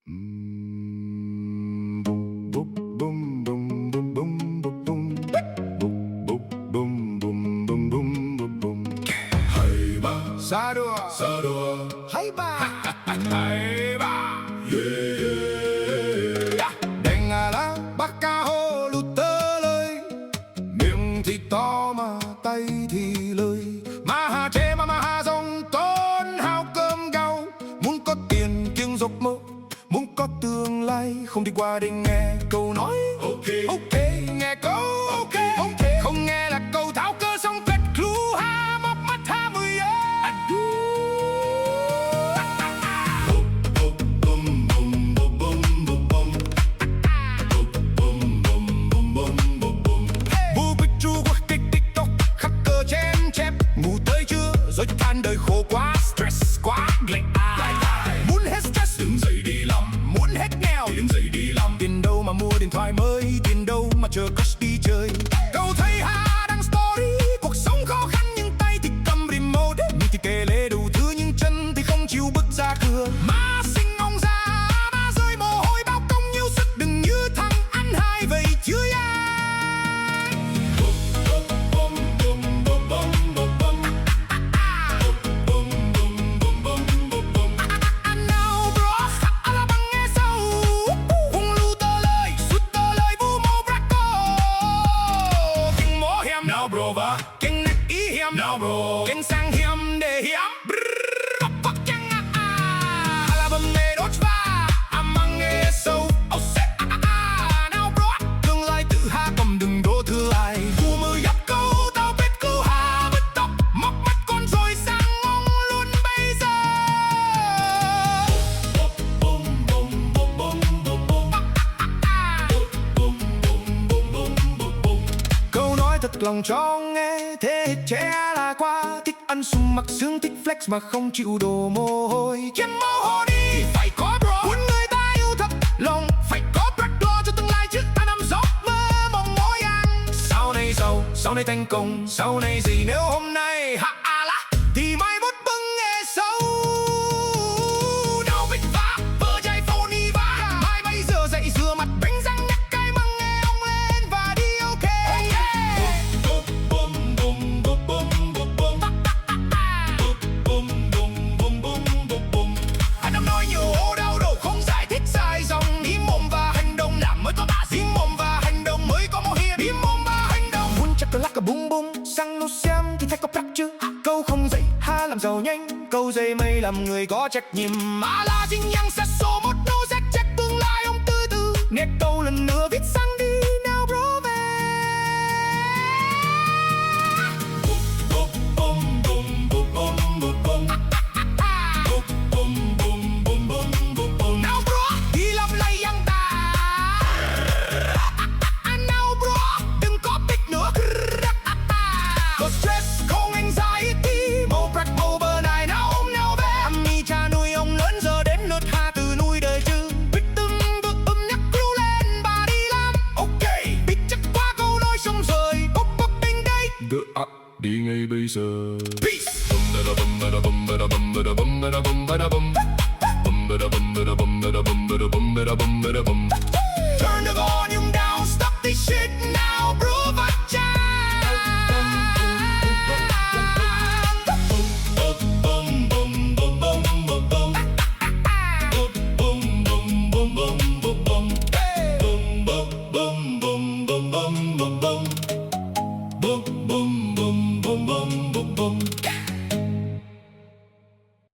Boom, boom, boom, boom, boom, boom, boom, boom. Boom, boom, boom, boom, boom, boom, boom, boom. Hay ba, sa đua, hay ba, hay ba, yeah. Đèn là bác ca hô lụt tơ lời, miệng thì to mà tay thì lười. Mà hà chê mà hà dòng tôn hao cơm gạo. Muốn có tiền kiêng giấc mơ, muốn có tương lai, không đi qua để nghe câu nói ok, nghe câu ok, không nghe là câu tháo cơ xong vết clue ha móc mắt ha mười bu bích chu qua tiktok khắc cơ chém chép ngủ tới chưa rồi than đời khổ quá stress quá lệ muốn hết stress đứng dậy đi làm, muốn hết nghèo đứng dậy đi làm. Tiền đâu mà mua điện thoại mới, tiền đâu mà chờ crush đi chơi. Cậu thấy ha đăng story cuộc sống khó khăn nhưng tay thì cầm remote, miệng thì kể lể đủ thứ nhưng chân thì không chịu bước ra cửa. Má sinh ông già, má rơi mồ hôi bao công nhiêu sức, đừng như thằng ăn hai vậy chưa ya. Kênh nách ý hiểm nào bro, kênh sang hiểm để hiểm bắp chăng là bầm mê đốt va mang nghe sâu nào bro, tương lai tự ha cầm đừng đổ thừa ai. Cua mơ dập câu tao biết cứu hà bứt tóc móc mắt con rồi sang ông luôn bây giờ. Câu nói thật lòng cho nghe, thế hệ trẻ là qua thích ăn sung mặc sướng, thích flex mà không chịu đổ mồ hôi. Kiếm mồ hôi đi phải có bro, muốn người ta yêu thật lòng phải có backdoor cho tương lai chứ ta nằm giấc mơ mong mỏi ăn. Sau này giàu, sau này thành công, sau này gì nếu hôm nay ha là thì mai mốt bưng nghe sâu. Nào bịch vã vợ trai phone đi vã, mai bây giờ dậy rửa mặt bánh răng nhắc cái măng nghe ông lên và đi ok. Anh đang nói nhiều ố đau đầu không giải thích sai dòng, ý mồm và hành động làm mới có bả ý mồm và hành động mới có màu hiền. Ý mồm và hành động muốn chắc là cả bung bung sang nó xem thì thấy có prắc chứ. Câu không dậy ha làm giàu nhanh, câu dây mây làm người có trách nhiệm. Mà là dinh nhăng sẽ số một nô rách check tương lai ông từ từ. Nghe câu lần nữa viết sang đi nào bro về. Nào bro đi làm lây yang ta. Nào bro đừng có bích nữa. Có stress không anxiety, màu crack màu bờ này nào ôm nhau về. Ami cha nuôi ông lớn giờ đến lượt ha từ nuôi đời chứ. Bích tưng tự nhắc lưu lên bà đi làm ok. Bích chắc qua câu nói xong rồi bốc bốc đến đây. Đi ngay bây giờ. Peace. Turn the volume down, stop this shit now, bro. Vacha.